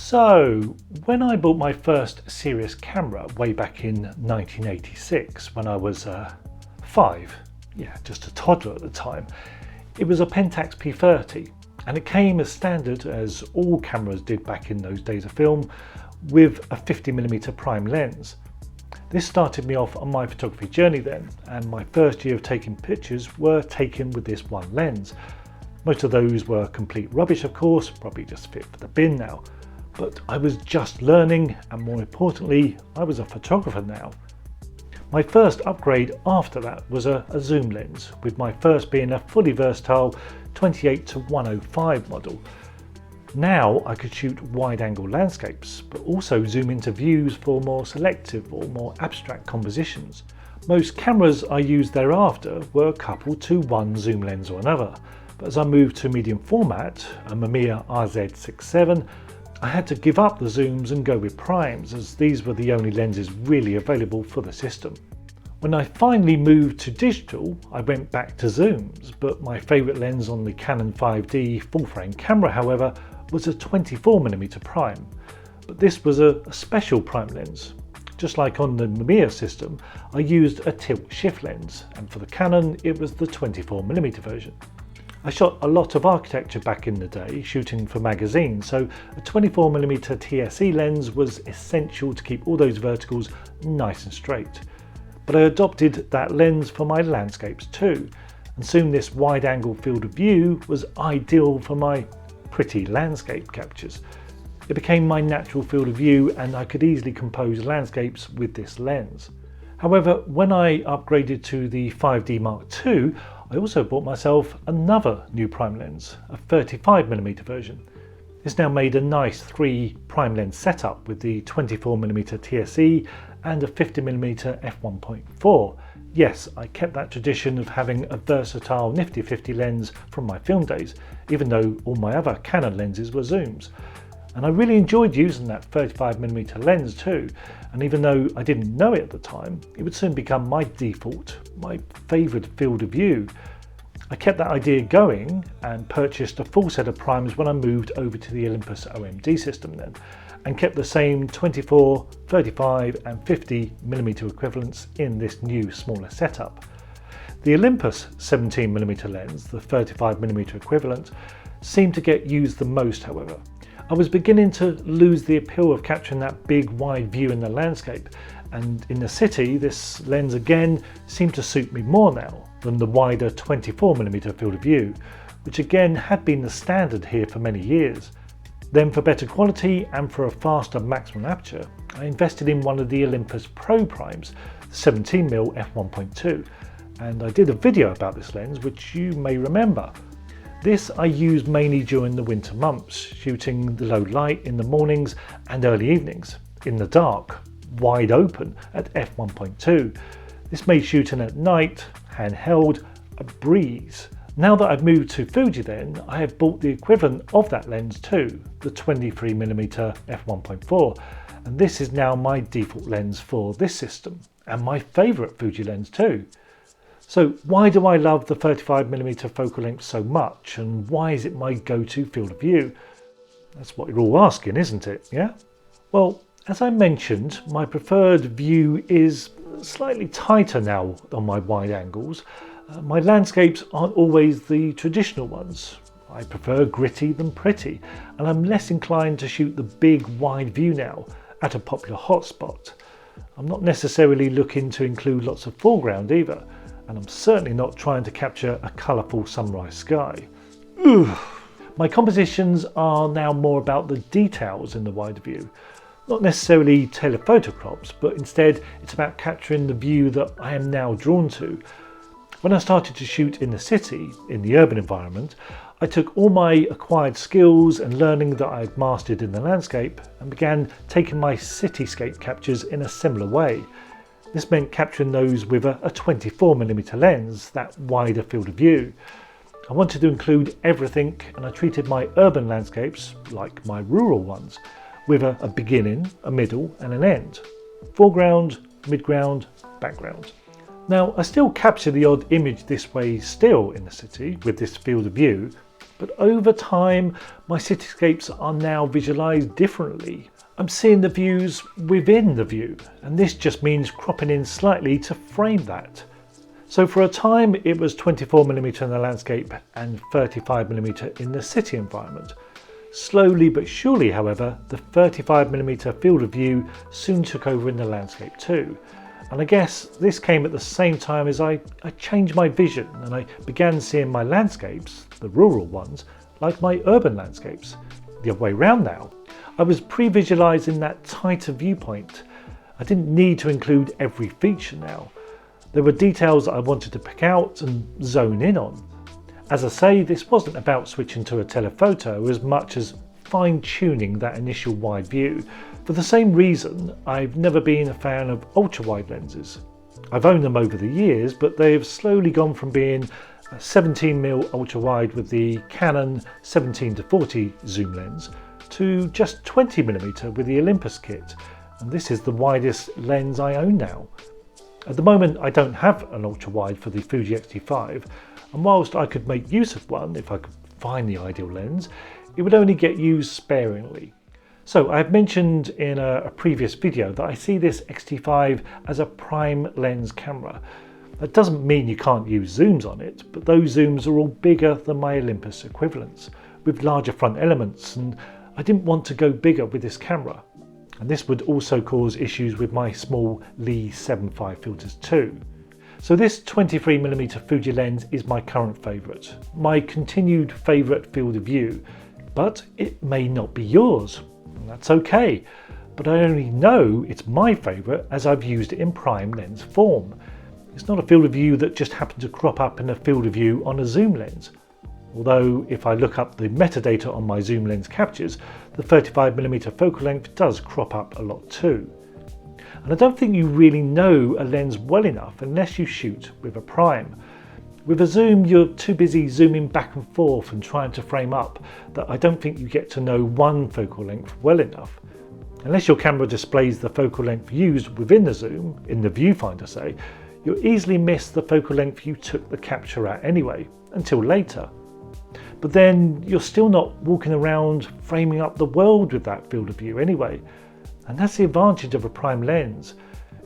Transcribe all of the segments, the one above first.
So, when I bought my first serious camera way back in 1986, when I was 5, just a toddler at the time, it was a Pentax P30, and it came as standard, as all cameras did back in those days of film, with a 50mm prime lens. This started me off on my photography journey then, and my first year of taking pictures were taken with this one lens. Most of those were complete rubbish, of course, probably just fit for the bin now. But I was just learning, and more importantly, I was a photographer now. My first upgrade after that was a zoom lens, with my first being a fully versatile 28-105 model. Now I could shoot wide-angle landscapes, but also zoom into views for more selective or more abstract compositions. Most cameras I used thereafter were coupled to one zoom lens or another, but as I moved to medium format, a Mamiya RZ67, I had to give up the zooms and go with primes, as these were the only lenses really available for the system. When I finally moved to digital, I went back to zooms, but my favourite lens on the Canon 5D full-frame camera, however, was a 24mm prime. But this was a special prime lens. Just like on the Mamiya system, I used a tilt-shift lens, and for the Canon it was the 24mm version. I shot a lot of architecture back in the day, shooting for magazines, so a 24mm TSE lens was essential to keep all those verticals nice and straight. But I adopted that lens for my landscapes too, and soon this wide-angle field of view was ideal for my pretty landscape captures. It became my natural field of view, and I could easily compose landscapes with this lens. However, when I upgraded to the 5D Mark II, I also bought myself another new prime lens, a 35mm version. This now made a nice 3 prime lens setup with the 24mm TSE and a 50mm f1.4. Yes, I kept that tradition of having a versatile nifty 50 lens from my film days, even though all my other Canon lenses were zooms. And I really enjoyed using that 35mm lens too, and even though I didn't know it at the time, it would soon become my default, my favourite field of view. I kept that idea going and purchased a full set of primes when I moved over to the Olympus OMD system then, and kept the same 24, 35 and 50mm equivalents in this new smaller setup. The Olympus 17mm lens, the 35mm equivalent, seemed to get used the most, however. I was beginning to lose the appeal of capturing that big wide view in the landscape, and in the city this lens again seemed to suit me more now than the wider 24mm field of view, which again had been the standard here for many years. Then for better quality and for a faster maximum aperture, I invested in one of the Olympus Pro primes, the 17mm f1.2, and I did a video about this lens which you may remember. This I used mainly during the winter months, shooting the low light in the mornings and early evenings, in the dark, wide open at f1.2. This made shooting at night, handheld, a breeze. Now that I've moved to Fuji then, I have bought the equivalent of that lens too, the 23mm f1.4, and this is now my default lens for this system, and my favourite Fuji lens too. So why do I love the 35mm focal length so much, and why is it my go-to field of view? That's what you're all asking, isn't it, yeah? Well, as I mentioned, my preferred view is slightly tighter now on my wide angles. My landscapes aren't always the traditional ones. I prefer gritty than pretty, and I'm less inclined to shoot the big wide view now at a popular hotspot. I'm not necessarily looking to include lots of foreground either, and I'm certainly not trying to capture a colourful sunrise sky. Ugh. My compositions are now more about the details in the wide view. Not necessarily telephoto crops, but instead it's about capturing the view that I am now drawn to. When I started to shoot in the city, in the urban environment, I took all my acquired skills and learning that I had mastered in the landscape and began taking my cityscape captures in a similar way. This meant capturing those with a 24mm lens, that wider field of view. I wanted to include everything, and I treated my urban landscapes, like my rural ones, with a beginning, a middle and an end. Foreground, midground, background. Now I still capture the odd image this way still in the city with this field of view, But over time, my cityscapes are now visualized differently. I'm seeing the views within the view, and this just means cropping in slightly to frame that. So for a time, it was 24mm in the landscape and 35mm in the city environment. Slowly but surely, however, the 35mm field of view soon took over in the landscape too. And I guess this came at the same time as I changed my vision and I began seeing my landscapes, the rural ones, like my urban landscapes. The other way round now. I was pre-visualizing that tighter viewpoint. I didn't need to include every feature now. There were details that I wanted to pick out and zone in on. As I say, this wasn't about switching to a telephoto as much as fine-tuning that initial wide view. For the same reason, I've never been a fan of ultra-wide lenses. I've owned them over the years, but they have slowly gone from being a 17mm ultra-wide with the Canon 17-40 zoom lens to just 20mm with the Olympus kit, and this is the widest lens I own now. At the moment, I don't have an ultra-wide for the Fuji X-T5, and whilst I could make use of one if I could find the ideal lens, it would only get used sparingly. So I've mentioned in a previous video that I see this X-T5 as a prime lens camera. That doesn't mean you can't use zooms on it, but those zooms are all bigger than my Olympus equivalents, with larger front elements, and I didn't want to go bigger with this camera. And this would also cause issues with my small Lee 7.5 filters too. So this 23mm Fuji lens is my current favourite, my continued favourite field of view, but it may not be yours. And that's okay, but I only know it's my favourite as I've used it in prime lens form. It's not a field of view that just happened to crop up in a field of view on a zoom lens. Although if I look up the metadata on my zoom lens captures, the 35mm focal length does crop up a lot too. And I don't think you really know a lens well enough unless you shoot with a prime. With a zoom, you're too busy zooming back and forth and trying to frame up that I don't think you get to know one focal length well enough. Unless your camera displays the focal length used within the zoom, in the viewfinder say, you'll easily miss the focal length you took the capture at anyway, until later. But then you're still not walking around framing up the world with that field of view anyway. And that's the advantage of a prime lens.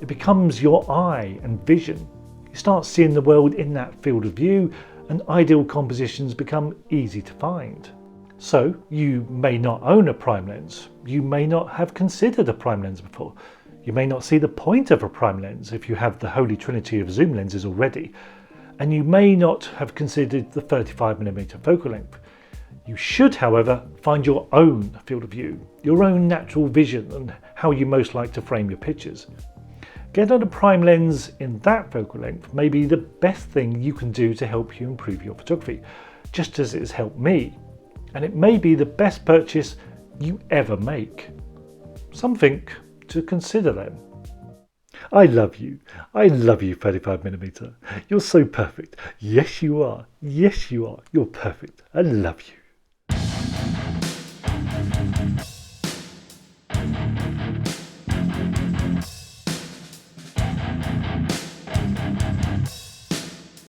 It becomes your eye and vision. You start seeing the world in that field of view and ideal compositions become easy to find. So you may not own a prime lens. You may not have considered a prime lens before. You may not see the point of a prime lens if you have the holy trinity of zoom lenses already. And you may not have considered the 35mm focal length. You should, however, find your own field of view, your own natural vision and how you most like to frame your pictures. Getting a prime lens in that focal length may be the best thing you can do to help you improve your photography, just as it has helped me. And it may be the best purchase you ever make. Something to consider then. I love you 35mm. You're so perfect. Yes you are. Yes you are. You're perfect. I love you.